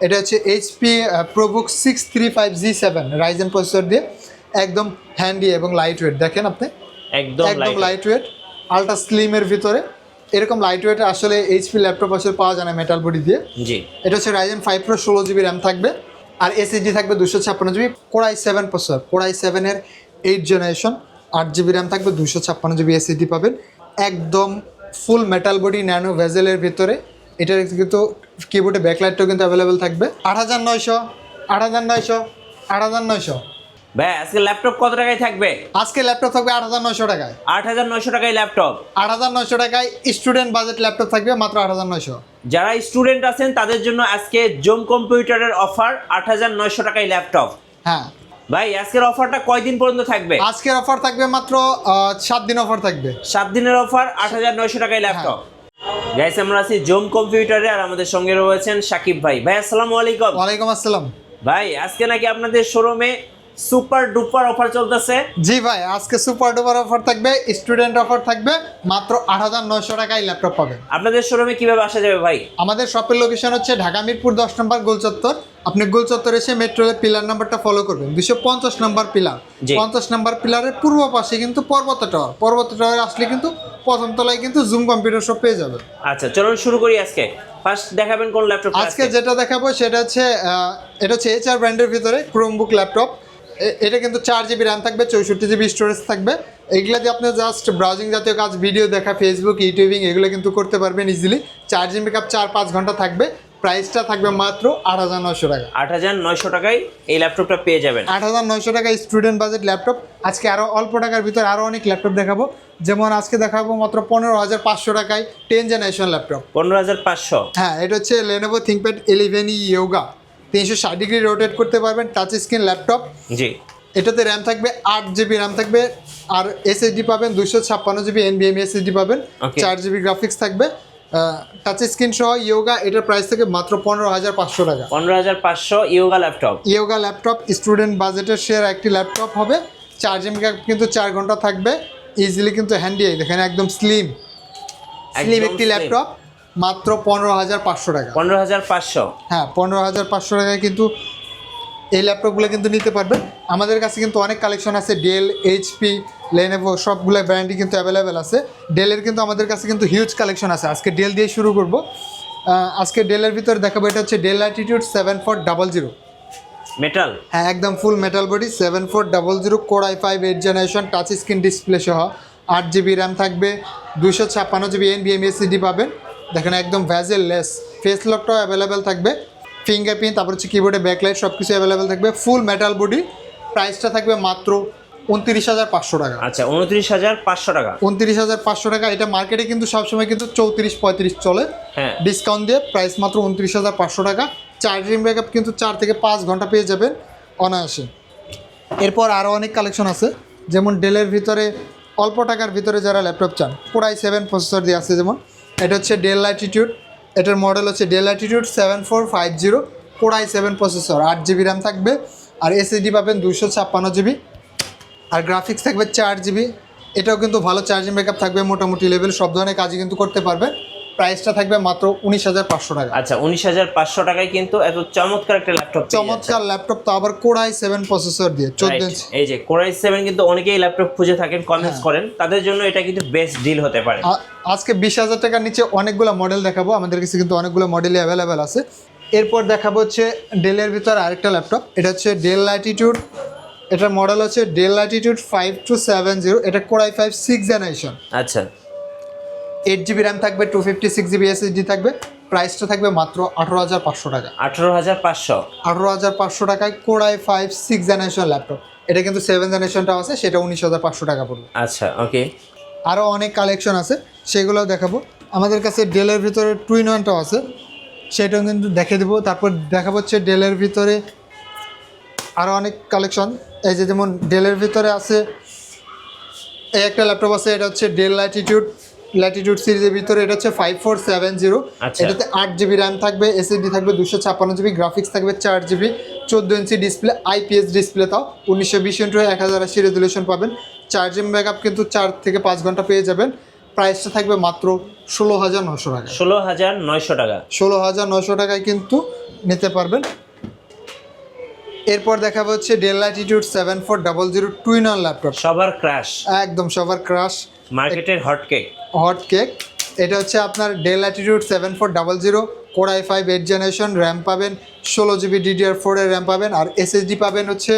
এটা হচ্ছে HP ProBook 635G7 Ryzen processor দিয়ে, একদম হ্যান্ডি এবং লাইট ওয়েট। দেখেন আপনি একদম লাইট ওয়েট, আলট্রা স্লিমের ভিতরে। এরকম লাইট ওয়েট আসলে এইচপি ল্যাপটপ আসলে পাওয়া যায় না মেটাল বডি দিয়ে। জি, এটা হচ্ছে রাইজেন 5 প্রো 16GB র্যাম থাকবে, আর এসএসডি থাকবে 256GB core i7 processor, core i7 এর 8th জেনারেশন, 8GB র্যাম থাকবে, 256GB এসএসডি পাবেন। একদম ফুল মেটাল বডি ন্যানো ভেজেলের ভিতরে। এটার কিন্তু কিবোর্ডে ব্যাকলাইটটাও কিন্তু অ্যাভেলেবেল থাকবে। 8900 8900 8900। ভাই আজকে ল্যাপটপ কত টাকায় থাকবে? আজকে ল্যাপটপ থাকবে 8900 টাকায়। 8900 টাকায় ল্যাপটপ। 8900 টাকায় স্টুডেন্ট বাজেট ল্যাপটপ থাকবে মাত্র 8900। যারা স্টুডেন্ট আছেন তাদের জন্য আজকে জোম কম্পিউটারের অফার 8900 টাকায় ল্যাপটপ। হ্যাঁ ভাই আজকের অফারটা কয়দিন পর্যন্ত থাকবে? আজকের অফার থাকবে মাত্র 7 দিন অফার থাকবে। 7 দিনের অফার 8900 টাকায় ল্যাপটপ। গাইস আমরা আছি জোম কম্পিউটারে, আর আমাদের সঙ্গে রয়েছেন সাকিব ভাই। ভাই আসসালামু আলাইকুম। ওয়ালাইকুম আসসালাম। ভাই আজকে নাকি আপনাদের শোরুমে সুপার ডুপার অফার চলতেছে? জি ভাই, আজকে সুপার ডুপার অফার থাকবে, স্টুডেন্ট অফার থাকবে, মাত্র 8900 টাকায় ল্যাপটপ পাবেন। আপনাদের শোরুমে কিভাবে আসা যাবে ভাই? আমাদের শপের লোকেশন হচ্ছে ঢাকা মিরপুর 10 নম্বর গোলচত্বর। আপনি গোলচত্বর এসে মেট্রো পিলার নাম্বারটা ফলো করবেন, 250 নম্বর পিলার। 50 নম্বর পিলারের পূর্ব পাশে কিন্তু পর্বত টাওয়ার। পর্বত টাওয়ার আসলে কিন্তু প্রথম তলায় কিন্তু জুম কম্পিউটার শপ পেয়ে যাবে। আচ্ছা চলুন শুরু করি। আজকে ফার্স্ট দেখাবেন কোন ল্যাপটপ? আজকে যেটা দেখাবো সেটা হচ্ছে এটা হচ্ছে HR ব্র্যান্ডের ভিতরে ক্রোমবুক ল্যাপটপ। এটা কিন্তু 4GB র্যাম থাকবে, 64GB স্টোরেজ থাকবে। এইগুলা দিয়ে আপনি জাস্ট ব্রাউজিং জাতীয় কাজ, ভিডিও দেখা, ফেসবুক, ইউটিউবিং এগুলো কিন্তু করতে পারবেন ইজিলি। চার্জিং ব্যাকআপ 4-5 ঘন্টা থাকবে। প্রাইসটা থাকবে মাত্র 8900 টাকা। 8900 টাকায় এই ল্যাপটপটা পেয়ে যাবেন। 8900 টাকায় স্টুডেন্ট বাজেট ল্যাপটপ। আজকে আরও অল্প টাকার ভিতরে আরও অনেক ল্যাপটপ দেখাবো। যেমন আজকে দেখাবো মাত্র 15500 টাকায় 10th জেনারেশন ল্যাপটপ। 15500। হ্যাঁ, এটা হচ্ছে Lenovo ThinkPad 11E Yoga, 360 degree rotate করতে পারবেন, টাচ স্ক্রিন ল্যাপটপ। জি, এটাতে র্যাম থাকবে 8GB র্যাম থাকবে, আর এসএসডি পাবেন 256GB NVMe এসএসডি পাবেন, 4GB গ্রাফিক্স থাকবে, টাচ স্ক্রিন সহ ইয়োগা। এটার প্রাইস থেকে মাত্র 15500 টাকা। 15500 yoga laptop. Yoga laptop student বাজেটের শেয়ার একটি ল্যাপটপ হবে। চার্জিং কিন্তু 4 ঘন্টা থাকবে, ইজিলি কিন্তু হ্যান্ডি। দেখেন একদম স্লিম একটি ল্যাপটপ, মাত্র 15500 টাকা। 15500। হ্যাঁ, 15500 টাকায় কিন্তু এই ল্যাপটপগুলো কিন্তু নিতে পারবেন। আমাদের কাছে কিন্তু অনেক কালেকশন আছে, ডেল, এইচপি, লেনোভো সবগুলো ব্র্যান্ডই কিন্তু অ্যাভেলেবেল আছে। ডেলের কিন্তু আমাদের কাছে কিন্তু হিউজ কালেকশন আছে। আজকে ডেল দিয়ে শুরু করব। আজকে ডেলের ভিতরে দেখাবো, এটা হচ্ছে ডেল ল্যাটিটিউড 7400 মেটাল। হ্যাঁ, একদম ফুল metal body, 7400 core i5 8th generation, touch screen display সহ, 8GB র্যাম থাকবে, 256GB NVMe এসএসডি পাবেন। দেখেন একদম ভ্যাজেল লেস, ফেস লকটাও অ্যাভেলেবেল থাকবে, ফিঙ্গারপ্রিন্ট, তারপর হচ্ছে কিবোর্ডে ব্যাকলাইট সব কিছু অ্যাভেলেবেল থাকবে, ফুল মেটাল বডি। প্রাইসটা থাকবে মাত্র 29500 টাকা। আচ্ছা 29500 টাকা। 29500 টাকা। এটা মার্কেটে কিন্তু সবসময় কিন্তু 34-35 চলে। হ্যাঁ, ডিসকাউন্ট দিয়ে প্রাইস মাত্র 29500 টাকা। চার্জিং ব্যাকআপ কিন্তু 4 থেকে 5 ঘন্টা পেয়ে যাবেন অনায়াসে। এরপর আরও অনেক কালেকশন আছে, যেমন ডেলের ভিতরে অল্প টাকার ভিতরে যারা ল্যাপটপ চান, কোর i7 প্রসেসর দিয়ে আছে। যেমন এটা হচ্ছে ডেল ল্যাটিটিউড, এটার মডেল হচ্ছে del Latitude 7450 core i7 processor, 8GB RAM থাকবে, আর এসএসডি পাবেন 256GB, আর গ্রাফিক্স থাকবে 4GB। এটাও কিন্তু ভালো চার্জিং ব্যাকআপ থাকবে, মোটামুটি লেভেল, সব ধরনের কাজই কিন্তু করতে পারবে। প্রাইসটা থাকবে মাত্র 19500 টাকা। আচ্ছা 19500 টাকায় কিন্তু এত চমৎকার একটা ল্যাপটপ, চমৎকার ল্যাপটপ, তো আবার কোর i7 প্রসেসর দিয়ে 14 ইঞ্চি। এই যে কোর i7 কিন্তু অনেকেই ল্যাপটপ খুঁজে থাকেন, কমেন্টস করেন, তাদের জন্য এটা কিন্তু বেস্ট ডিল হতে পারে। আজকে 20000 টাকার নিচে অনেকগুলো মডেল দেখাবো, আমাদের কাছে কিন্তু অনেকগুলো মডেলই অ্যাভেলেবেল আছে। এরপর দেখাবো হচ্ছে ডেলের ভিতরে আরেকটা ল্যাপটপ, এটা হচ্ছে ডেল ল্যাটিটিউড, এটার মডেল হচ্ছে ডেল ল্যাটিটিউড 5270, এটা কোর i5 6th জেনারেশন। আচ্ছা 8GB র্যাম থাকবে, 256GB এসএসডি থাকবে। প্রাইসটা থাকবে মাত্র 18500 টাকা। 18500। 18500 টাকায় core i5 6th generation laptop. এটা কিন্তু 7th জেনারেশনটাও আছে, সেটা 19500 টাকা পড়বে। আচ্ছা ওকে। আরও অনেক কালেকশন আছে, সেগুলোও দেখাবো। আমাদের কাছে ডেলের ভিতরে টুইন ওয়ানটাও আছে, সেটাও কিন্তু দেখে দেবো। তারপর দেখা হচ্ছে ডেলের ভিতরে আরও অনেক কালেকশন। এই যে যেমন ডেলের ভিতরে আছে এই একটা ল্যাপটপ আছে, এটা হচ্ছে ডেল ল্যাটিটিউড সিরিজের ভিতরে, এটা হচ্ছে 5470। এটাতে 8GB র্যাম থাকবে, এসএসডি থাকবে 256GB, গ্রাফিক্স থাকবে 4GB, 14 inch display, IPS display, তাও 1920x1080 রেজুলেশন পাবেন। চার্জিং ব্যাকআপ কিন্তু 4 থেকে 5 ঘন্টা পেয়ে যাবেন। প্রাইসটা থাকবে মাত্র 16,900 টাকা। 16,900 টাকা। 16,900 টাকায় কিন্তু নিতে পারবেন। এরপর দেখাবো হচ্ছে del Latitude 7400 twin on laptop. সবার ক্রাশ, একদম সবার ক্রাশ, মার্কেটের হট কেক। Hot cake. এটা হচ্ছে আপনার del Latitude 7400 core i5 8 generation, RAM পাবেন 16 GB DDR4 এর র্যাম পাবেন, আর এসএসডি পাবেন হচ্ছে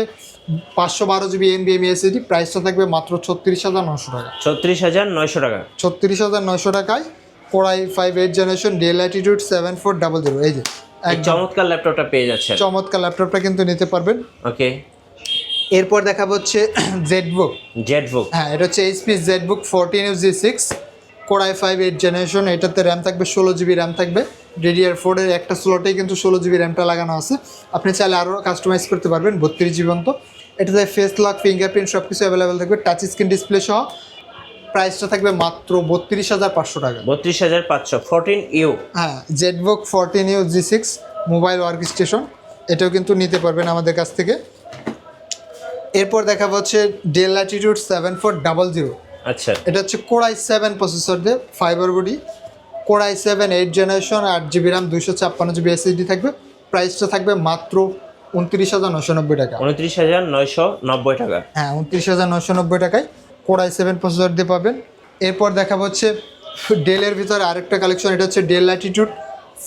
512 GB NVMe এসএসডি। প্রাইসটা থাকবে মাত্র 36,900 টাকা। 36,900 টাকা। 36,900 টাকায় core i5 8 generation del Latitude 7400। এই যে এক চমৎকার ল্যাপটপটা পেয়ে যাচ্ছে। চমৎকার ল্যাপটপটা কিন্তু নিতে পারবেন। ওকে, এরপর দেখাবো হচ্ছে জেটবুক। জেটবুক, হ্যাঁ, এটা হচ্ছে HP Jetbook 14 G6 core i5 8 generation. এটাতে র্যাম থাকবে 16 GB র্যাম থাকবে। DDR4 এর একটা স্লটেই কিন্তু 16 GB র্যামটা লাগানো আছে। আপনি চাইলে আরও কাস্টমাইজ করতে পারবেন 32 GB পর্যন্ত। এটাতে ফেস লক, ফিঙ্গারপ্রিন্ট সব কিছু অ্যাভেলেবেল থাকবে, টাচ স্ক্রিন ডিসপ্লে সহ। প্রাইসটা থাকবে মাত্র 32,500 টাকা। 32,500। 14U, হ্যাঁ, Jetbook 14U G6 mobile work station, এটাও কিন্তু নিতে পারবেন আমাদের কাছ থেকে। এরপর দেখাবো হচ্ছে ডেল ল্যাটিটিউড 7400। আচ্ছা, এটা হচ্ছে কোর i7 প্রসেসর দিয়ে, fibre body, core i7 8 generation, 8 GB RAM, 256 GB SSD থাকবে। প্রাইসটা থাকবে মাত্র 29,990 টাকা। 29,990 টাকা। হ্যাঁ, 29,990 টাকায় কোর i7 প্রসেসর দিয়ে পাবেন। এরপর দেখাবো হচ্ছে ডেলের ভিতরে আরেকটা কালেকশন, এটা হচ্ছে ডেল ল্যাটিটিউড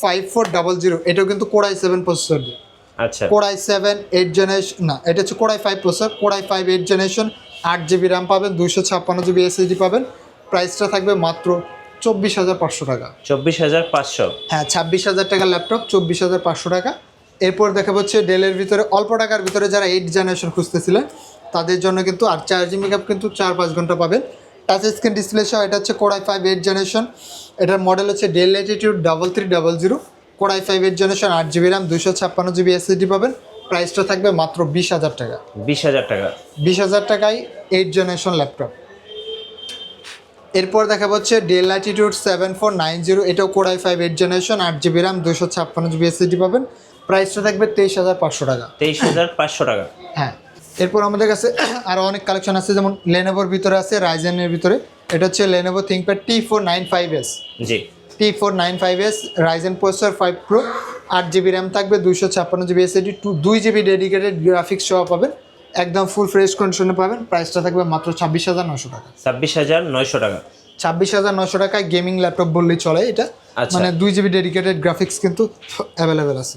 5400। এটাও কিন্তু কোর i7 প্রসেসর দিয়ে। আচ্ছা, কোর i7 8 জেনারেশন, না এটা হচ্ছে core i5 processor, core i5 8 generation, 8 GB RAM পাবেন, 256 GB এসএসডি পাবেন। প্রাইসটা থাকবে মাত্র 24,500 টাকা। 24,500। হ্যাঁ, 26,000 টাকার ল্যাপটপ 24,500 টাকা। এরপর দেখা হচ্ছে ডেলের ভিতরে অল্প টাকার ভিতরে যারা 8 জেনারেশন খুঁজতেছিলেন তাদের জন্য কিন্তু, আর চার্জিং ব্যাকআপ কিন্তু 4-5 ঘন্টা পাবেন, টাচ স্ক্রিন ডিসপ্লে সহ। এটা হচ্ছে কোর i5 8 জেনারেশন, এটার মডেল হচ্ছে del Latitude 3300। Core i5 8 generation, 8 GB RAM, 256 GB SSD পাবেন। প্রাইসটা থাকবে মাত্র 20,000 টাকা। 20,000 টাকা। 20,000 টাকায় 8 জেনারেশন ল্যাপটপ। এরপর দেখা হচ্ছে ডেল ল্যাটিটিউড 7490। এটাও core i5 8 generation, 8 GB RAM, 256 GB SSD পাবেন। প্রাইসটা থাকবে 23,500 টাকা। 23,500 টাকা। হ্যাঁ, এরপর আমাদের কাছে আরও অনেক কালেকশন আছে, যেমন লেনোভোর ভিতরে আছে, রাইজেনের ভিতরে। এটা হচ্ছে লেনোভো থিংকপ্যাড T495S। জি, T495S Ryzen processor 5 Pro, 8 GB RAM থাকবে, 256 GB SSD, 2 GB dedicated graphics সহ পাবেন। একদম ফুল ফ্রেশ কন্ডিশনে পাবেন। প্রাইসটা থাকবে মাত্র 26,900 টাকা। 26,900 টাকা। 26,900 টাকায় গেমিং ল্যাপটপ বললেই চলে এটা। আচ্ছা। মানে 2 GB ডেডিকেটেড গ্রাফিক্স কিন্তু অ্যাভেলেবেল আছে।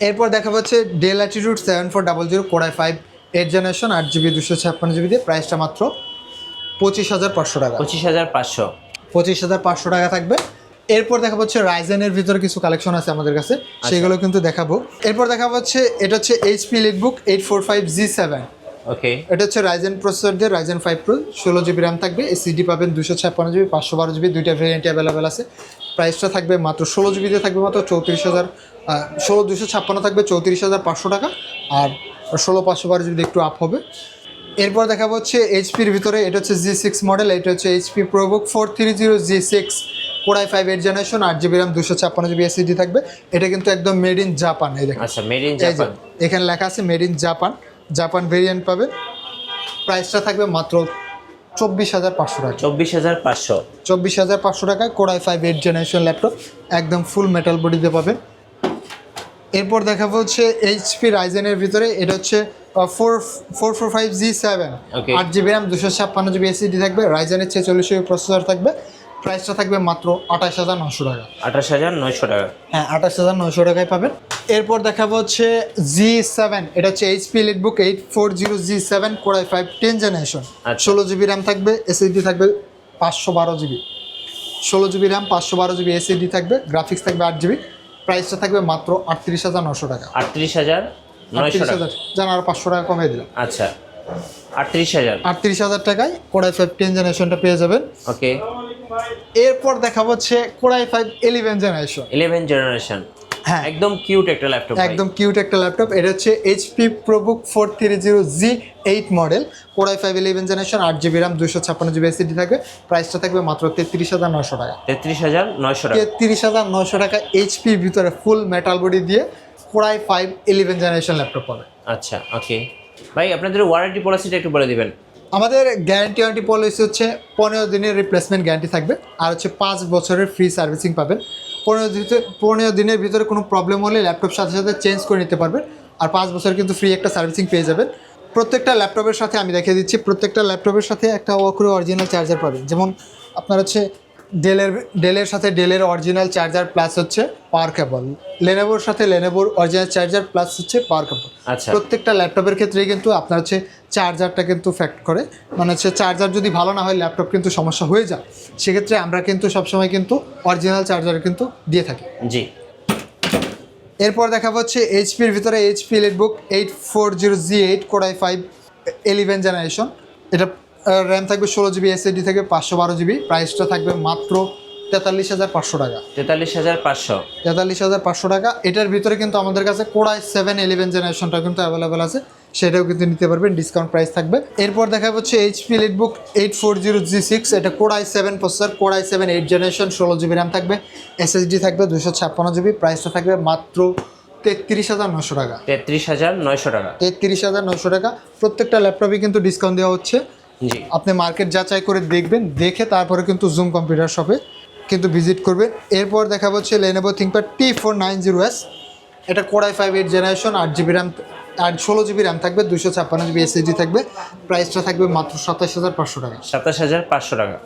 এরপর দেখা হচ্ছে del Latitude 7400 core i5 8 generation, 8 GB 256 GB দিয়ে। প্রাইসটা মাত্র 25,500 টাকা। 25,500। 25,500 টাকা থাকবে। এরপর দেখা হচ্ছে রাইজেনের ভিতরে কিছু কালেকশন আছে আমাদের কাছে, সেগুলো কিন্তু দেখাবো। এরপর দেখা হচ্ছে এটা হচ্ছে এইচপি লিটবুক 845G7। ওকে, এটা হচ্ছে রাইজেন প্রসেসর দিয়ে, রাইজেন 5 Pro, 16 GB র্যাম থাকবে, এসএসডি পাবেন 256 GB, 512 GB, দুইটা ভেরিয়েন্ট অ্যাভেলেবেল আছে। প্রাইসটা থাকবে মাত্র 16 GB দিয়ে থাকবে মাত্র 256 থাকবে 34,500 টাকা, আর 512 GB একটু আপ হবে। এরপর দেখাবো হচ্ছে এইচপির ভিতরে, এটা হচ্ছে G6 মডেল, এটা হচ্ছে HP ProBook 430G6 core i5 8 generation, 8 GB RAM, 256 GB SSD থাকবে। এটা কিন্তু একদম মেড ইন জাপান। এই দেখেন, আচ্ছা, মেড ইন জাপান, এখানে লেখা আছে made in Japan, Japan variant পাবেন। প্রাইসটা থাকবে মাত্র 24,500 টাকা। 24,500। 24,500 টাকায় কোর i5 8 জেনারেশন ল্যাপটপ, একদম ফুল মেটাল বডিতে পাবেন। এরপর দেখাবো হচ্ছে এইচপি রাইজেনের ভিতরে, এটা হচ্ছে 445G7, Okay. 8 GB RAM, 256 GB SSD থাকবে, রাইজেনের 4600 প্রসেসর থাকবে। প্রাইসটা থাকবে মাত্র 28,900 টাকা। 28,900 টাকা। হ্যাঁ, 28,900 টাকায় পাবেন। এরপর দেখাবো হচ্ছে G7, এটা হচ্ছে HP EliteBook 840G7 core i5 10 generation, আচ্ছা। 16 GB র্যাম থাকবে, এসএসডি থাকবে 512 GB, 16 GB RAM, 512 GB SSD থাকবে, গ্রাফিক্স থাকবে 8 GB। প্রাইসটা থাকবে মাত্র 38,900 টাকা। 38,900 টাকা। জান আর 500 টাকা কমিয়ে দিলাম। আচ্ছা, 38,000। 38,000 টাকায় কোর i5 10 জেনারেশনটা পেয়ে যাবেন। ওকে, এরপর দেখা হচ্ছে কোর i5 11 জেনারেশন। 11 জেনারেশন, হ্যাঁ, একদম কিউট একটা ল্যাপটপ। একদম কিউট একটা ল্যাপটপ। এটা হচ্ছে HP ProBook 430G8 model, core i5 11 generation, 8 GB RAM, 256 GB SSD থাকবে। প্রাইসটা থাকবে মাত্র 33,900 টাকা। 33,900 টাকা। 33,900 টাকা এইচপির ভিতরে ফুল মেটাল বডি দিয়ে কোর i5 11 জেনারেশন ল্যাপটপ পাবে। আচ্ছা, ওকে ভাই, আপনাদের ওয়ারেন্টি পলিসিটা একটু বলে দিবেন। আমাদের গ্যারান্টি ওয়ারেন্টি পলিসি হচ্ছে 15 দিনের রিপ্লেসমেন্ট গ্যারান্টি থাকবে, আর হচ্ছে 5 বছরের ফ্রি সার্ভিসিং পাবেন। 15 দিনের ভিতরে কোনো প্রবলেম হলে ল্যাপটপ সাথে সাথে চেঞ্জ করে নিতে পারবেন, আর 5 বছর কিন্তু ফ্রি একটা সার্ভিসিং পেয়ে যাবেন। প্রত্যেকটা ল্যাপটপের সাথে আমি দেখিয়ে দিচ্ছি, প্রত্যেকটা ল্যাপটপের সাথে একটা ওয়াকরু অরিজিনাল চার্জার পাবেন। যেমন আপনার হচ্ছে ডেলের সাথে ডেলের অরিজিনাল চার্জার প্লাস হচ্ছে পাওয়ার কেবল, লেনোভোর সাথে লেনোভোর অরিজিনাল চার্জার প্লাস হচ্ছে পাওয়ার কেবল। আচ্ছা। প্রত্যেকটা ল্যাপটপের ক্ষেত্রেই কিন্তু আপনার হচ্ছে চার্জারটা কিন্তু ফ্যাক্ট করে, মানে হচ্ছে চার্জার যদি ভালো না হয় ল্যাপটপ কিন্তু সমস্যা হয়ে যায়। সেক্ষেত্রে আমরা কিন্তু সবসময় কিন্তু অরিজিনাল চার্জার কিন্তু দিয়ে থাকি। জি। এরপর দেখাবো হচ্ছে এইচপির ভিতরে HP EliteBook 840G8 Core i5 11 generation. এটা র্যাম থাকবে 16GB, এসএসডি থাকবে 512GB। প্রাইসটা থাকবে মাত্র 43,500 টাকা। 43,500। 43,500 টাকা। এটার ভিতরে কিন্তু আমাদের কাছে Core i7 11 জেনারেশনটা কিন্তু অ্যাভেলেবেল আছে, সেটাও কিন্তু নিতে পারবেন, ডিসকাউন্ট প্রাইস থাকবে। এরপর দেখাবো হচ্ছে এইচপি এলিটবুক 840G6। এটা Core i7 processor, Core i7 8 generation, 16GB RAM থাকবে, এসএসডি থাকবে 256GB। প্রাইসটা থাকবে মাত্র 33,900 টাকা। 33,900 টাকা। 33,900 টাকা। প্রত্যেকটা ল্যাপটপে কিন্তু ডিসকাউন্ট দেওয়া হচ্ছে। জি। আপনি মার্কেট যাচাই করে দেখবেন, দেখে তারপরে কিন্তু জুম কম্পিউটার শপে কিন্তু ভিজিট করবেন। এরপর দেখাবো হচ্ছে Lenovo ThinkPad T490S। এটা Core i5 8 generation, 8GB RAM আর 16GB র্যাম থাকবে, 256GB এসএসডি থাকবে। প্রাইসটা থাকবে মাত্র 27,500 টাকা। 27,500 টাকা।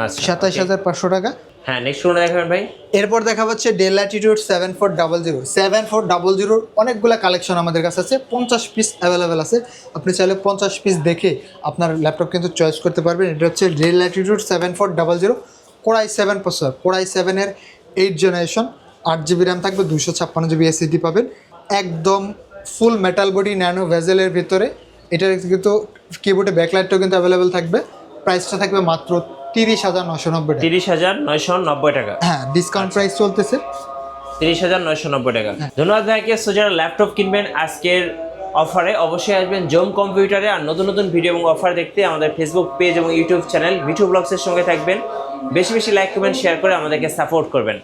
আচ্ছা, 27,500 টাকা। হ্যাঁ, নেক্সট কোনটা দেখাবেন ভাই? এরপর দেখা হচ্ছে Dell Latitude 7400। 7400 অনেকগুলো কালেকশন আমাদের কাছে আছে, 50 পিস অ্যাভেলেবেল আছে। আপনি চাইলে 50 পিস দেখে আপনার ল্যাপটপ কিন্তু চয়েস করতে পারবেন। এটা হচ্ছে Dell Latitude 7400 Core i7 processor, Core i7 এর 8 জেনারেশন, 8GB র্যাম থাকবে, 256GB এসএসডি পাবেন। একদম ফুল মেটাল বডি ন্যানো ভেজেলের ভিতরে। এটার কিন্তু কিবোর্ডে ব্যাকলাইটটাও কিন্তু অ্যাভেলেবেল থাকবে। প্রাইসটা থাকবে মাত্র 30,990 টাকা। 30,990 টাকা। হ্যাঁ, ডিসকাউন্ট প্রাইস চলতেছে। 30,990 টাকা। ধন্যবাদ ভাইকে। সো যারা ল্যাপটপ কিনবেন আজকের অফারে অবশ্যই আসবেন জোম কম্পিউটারে। আর নতুন নতুন ভিডিও এবং অফার দেখতে আমাদের ফেসবুক পেজ এবং ইউটিউব চ্যানেল মিঠু ব্লগসের সঙ্গে থাকবেন। বেশি বেশি লাইক কমেন্ট শেয়ার করে আমাদেরকে সাপোর্ট করবেন।